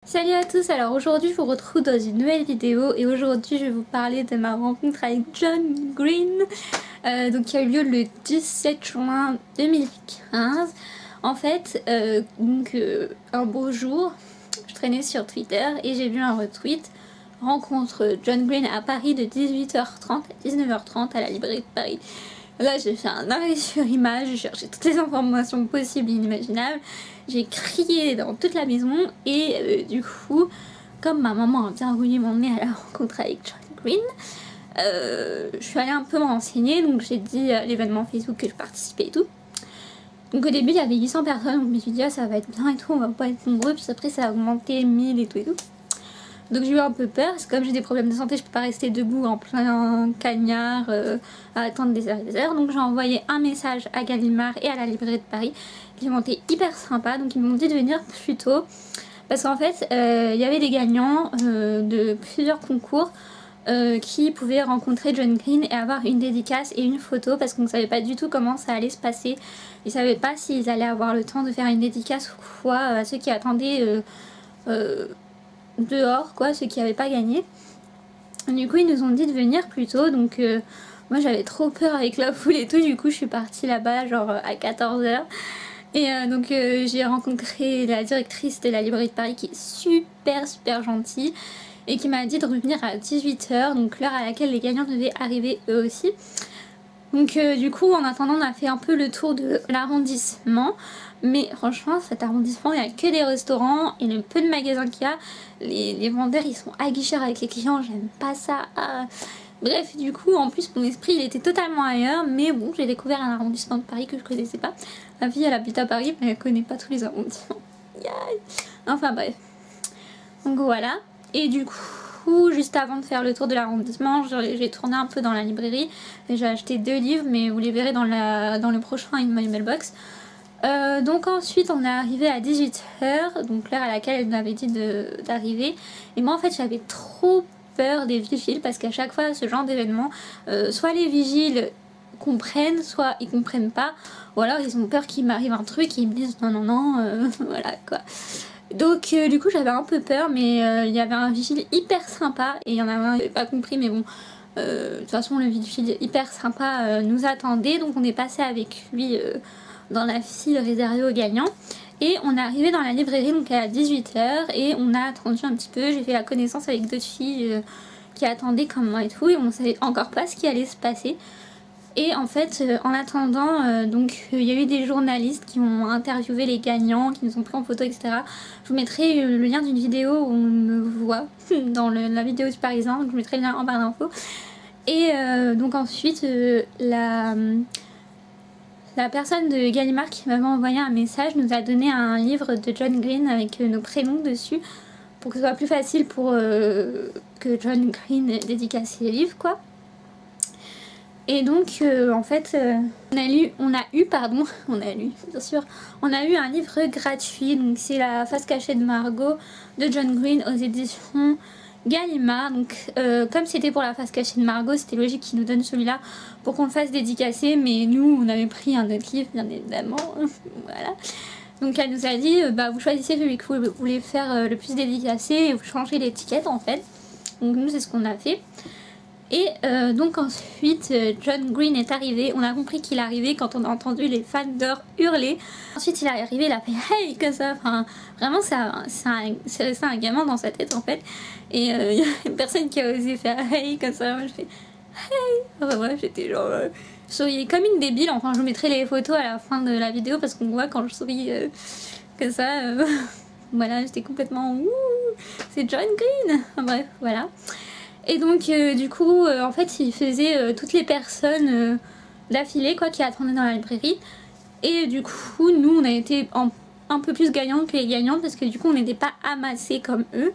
Salut à tous, alors aujourd'hui je vous retrouve dans une nouvelle vidéo et aujourd'hui je vais vous parler de ma rencontre avec John Green donc qui a eu lieu le 17 juin 2015. En fait, un beau jour, je traînais sur Twitter et j'ai vu un retweet rencontre John Green à Paris de 18h30 à 19h30 à la librairie de Paris. Là j'ai fait un arrêt sur image, j'ai cherché toutes les informations possibles et inimaginables, j'ai crié dans toute la maison et du coup, comme ma maman a bien voulu m'emmener à la rencontre avec John Green, je suis allée un peu me renseigner, donc j'ai dit à l'événement Facebook que je participais et tout. Donc au début il y avait 800 personnes, donc je me suis dit ah, ça va être bien et tout, on va pas être nombreux, puis après ça a augmenté 1000 et tout et tout. Donc j'ai eu un peu peur, parce que comme j'ai des problèmes de santé, je peux pas rester debout en plein cagnard à attendre des heures et des heures. Donc j'ai envoyé un message à Gallimard et à la librairie de Paris, qui m'ont été hyper sympas, donc ils m'ont dit de venir plus tôt. Parce qu'en fait, il y avait des gagnants de plusieurs concours qui pouvaient rencontrer John Green et avoir une dédicace et une photo, parce qu'on ne savait pas du tout comment ça allait se passer. Ils ne savaient pas s'ils allaient avoir le temps de faire une dédicace ou quoi à ceux qui attendaient dehors, quoi, ceux qui n'avaient pas gagné. Du coup ils nous ont dit de venir plus tôt, donc moi j'avais trop peur avec la foule et tout, du coup je suis partie là-bas genre à 14h et j'ai rencontré la directrice de la librairie de Paris qui est super gentille et qui m'a dit de revenir à 18h, donc l'heure à laquelle les gagnants devaient arriver eux aussi. Donc du coup en attendant on a fait un peu le tour de l'arrondissement, mais franchement cet arrondissement il n'y a que des restaurants et le peu de magasins qu'il y a, les vendeurs ils sont aguicheurs avec les clients, j'aime pas ça. Bref, du coup en plus mon esprit il était totalement ailleurs, mais bon j'ai découvert un arrondissement de Paris que je connaissais pas. Ma fille elle habite à Paris mais elle connaît pas tous les arrondissements. Enfin bref, donc voilà, et du coup juste avant de faire le tour de l'arrondissement, j'ai tourné un peu dans la librairie et j'ai acheté 2 livres, mais vous les verrez dans le prochain In My Mailbox. Donc ensuite on est arrivé à 18h, donc l'heure à laquelle elle m'avait dit d'arriver, et moi en fait j'avais trop peur des vigiles, parce qu'à chaque fois ce genre d'événement, soit les vigiles comprennent, soit ils comprennent pas, ou alors ils ont peur qu'il m'arrive un truc et ils me disent non, voilà quoi. Donc du coup j'avais un peu peur, mais il y avait un vigile hyper sympa, et il y en a un, j'avais pas compris, mais bon, de toute façon le vigile hyper sympa nous attendait, donc on est passé avec lui dans la file réservée aux gagnants. Et on est arrivé dans la librairie donc à 18h et on a attendu un petit peu. J'ai fait la connaissance avec d'autres filles qui attendaient comme moi et tout, et on savait encore pas ce qui allait se passer. Et en fait en attendant il y a eu des journalistes qui ont interviewé les gagnants, qui nous ont pris en photo, etc. Je vous mettrai le lien d'une vidéo où on me voit dans la vidéo du Parisien, donc je mettrai le lien en barre d'infos. Et donc ensuite la personne de Gallimard qui m'avait envoyé un message nous a donné un livre de John Green avec nos prénoms dessus, pour que ce soit plus facile pour que John Green dédicace ses livres, quoi. Et donc en fait on a eu un livre gratuit, donc c'est La face cachée de Margot de John Green aux éditions Gallimard. Donc comme c'était pour La face cachée de Margot, c'était logique qu'ils nous donnent celui-là pour qu'on le fasse dédicacer, mais nous on avait pris un autre livre bien évidemment. Voilà, donc elle nous a dit vous choisissez celui que vous voulez faire le plus dédicacé et vous changez l'étiquette en fait. Donc nous c'est ce qu'on a fait. Et donc ensuite John Green est arrivé, on a compris qu'il arrivait quand on a entendu les fans d'or hurler. Ensuite il est arrivé, il a fait hey comme ça, enfin vraiment c'est resté un gamin dans sa tête en fait. Et il y a personne qui a osé faire hey comme ça, moi je fais hey. Enfin bref, j'étais genre je souriais comme une débile, enfin je vous mettrai les photos à la fin de la vidéo parce qu'on voit quand je souris comme ça. Voilà, j'étais complètement ouh, c'est John Green. Enfin bref, voilà. Et donc du coup en fait il faisait toutes les personnes d'affilée quoi qui attendaient dans la librairie, et du coup nous on a été un peu plus gagnantes que les gagnantes, parce que du coup on n'était pas amassés comme eux,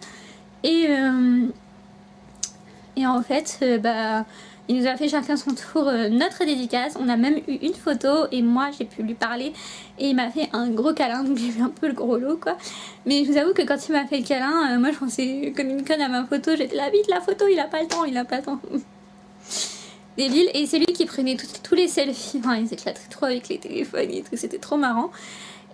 et en fait il nous a fait chacun son tour notre dédicace. On a même eu une photo et moi j'ai pu lui parler et il m'a fait un gros câlin, donc j'ai vu un peu le gros lot quoi. Mais je vous avoue que quand il m'a fait le câlin, moi je pensais comme une conne à ma photo, j'étais là vite la photo, il a pas le temps, Débile. Et c'est lui qui prenait tous les selfies, enfin il s'éclatait trop avec les téléphones et tout, c'était trop marrant.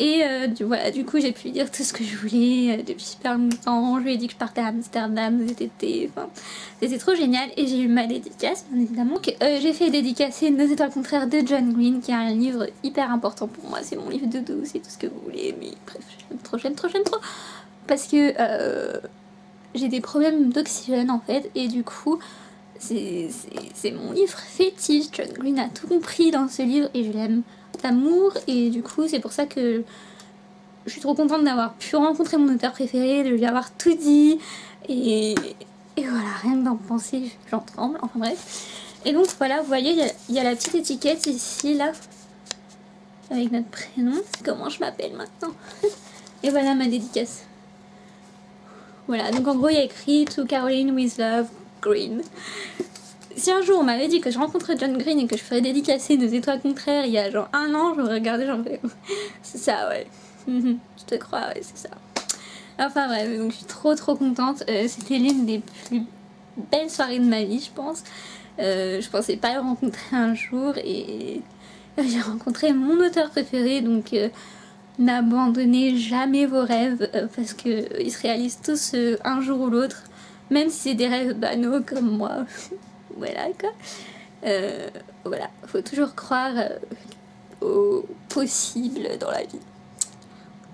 Et voilà, du coup j'ai pu lui dire tout ce que je voulais depuis super longtemps. Je lui ai dit que je partais à Amsterdam cet été, enfin c'était trop génial. Et j'ai eu ma dédicace bien évidemment. J'ai fait dédicacer Nos étoiles contraires de John Green, qui est un livre hyper important pour moi. C'est mon livre de dos, c'est tout ce que vous voulez, mais bref, j'aime trop parce que j'ai des problèmes d'oxygène en fait, et du coup c'est mon livre fétiche. John Green a tout compris dans ce livre et je l'aime d'amour, et du coup c'est pour ça que je suis trop contente d'avoir pu rencontrer mon auteur préféré, de lui avoir tout dit, et voilà, rien que d'en penser j'en tremble, enfin bref. Et donc voilà, vous voyez il y a la petite étiquette ici là avec notre prénom, c'est comment je m'appelle maintenant. Et voilà ma dédicace. Voilà, donc en gros il y a écrit To Caroline with Love, Green. Si un jour on m'avait dit que je rencontrais John Green et que je ferais dédicacer Nos étoiles contraires il y a genre 1 an, j'aurais regardé, j'en fais c'est ça, ouais. Je te crois, ouais, c'est ça. Enfin bref, donc je suis trop contente. C'était l'une des plus belles soirées de ma vie, je pense. Je pensais pas le rencontrer un jour, et j'ai rencontré mon auteur préféré, donc n'abandonnez jamais vos rêves, parce qu'ils se réalisent tous un jour ou l'autre, même si c'est des rêves banaux comme moi. Voilà quoi. Voilà, faut toujours croire au possible dans la vie.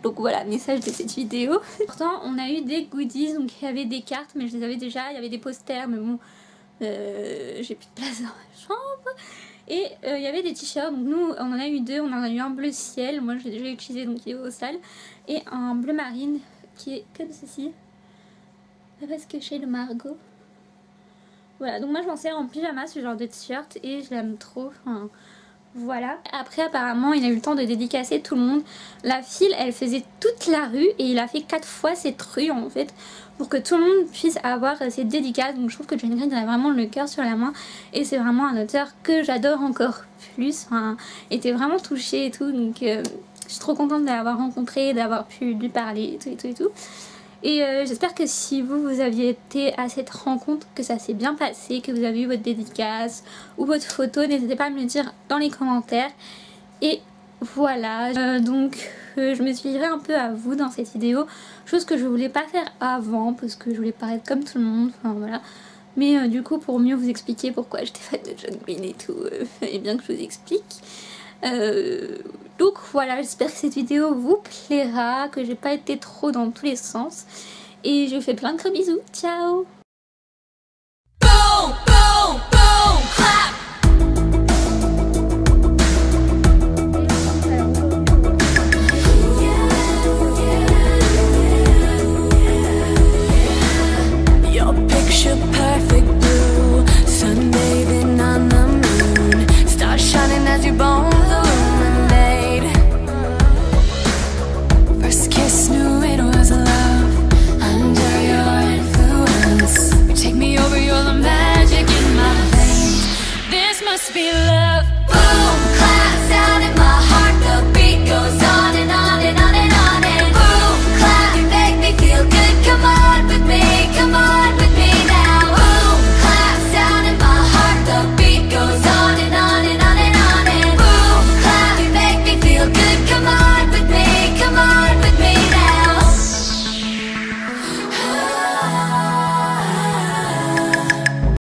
Donc voilà, message de cette vidéo. Pourtant on a eu des goodies, donc il y avait des cartes mais je les avais déjà, il y avait des posters mais bon j'ai plus de place dans ma chambre. Et il y avait des t-shirts, donc nous on en a eu 2, on en a eu un bleu ciel, moi je l'ai déjà utilisé donc il est au sale, et un bleu marine qui est comme ceci, parce que chez le Margot. Voilà, donc moi je m'en sers en pyjama ce genre de t-shirt et je l'aime trop, enfin voilà. Après apparemment il a eu le temps de dédicacer tout le monde. La file elle faisait toute la rue et il a fait 4 fois cette rue en fait pour que tout le monde puisse avoir cette dédicace. Donc je trouve que John Green a vraiment le cœur sur la main et c'est vraiment un auteur que j'adore encore plus. Enfin, était vraiment touchée et tout, donc je suis trop contente de l'avoir rencontré, d'avoir pu lui parler et tout. Et j'espère que si vous aviez été à cette rencontre, que ça s'est bien passé, que vous avez eu votre dédicace ou votre photo, n'hésitez pas à me le dire dans les commentaires. Et voilà, donc je me suis livrée un peu à vous dans cette vidéo, chose que je voulais pas faire avant parce que je voulais paraître comme tout le monde, enfin voilà. Mais du coup pour mieux vous expliquer pourquoi j'étais fan de John Green et tout, fallait bien que je vous explique. Donc voilà, j'espère que cette vidéo vous plaira, que j'ai pas été trop dans tous les sens. Et je vous fais plein de gros bisous, ciao!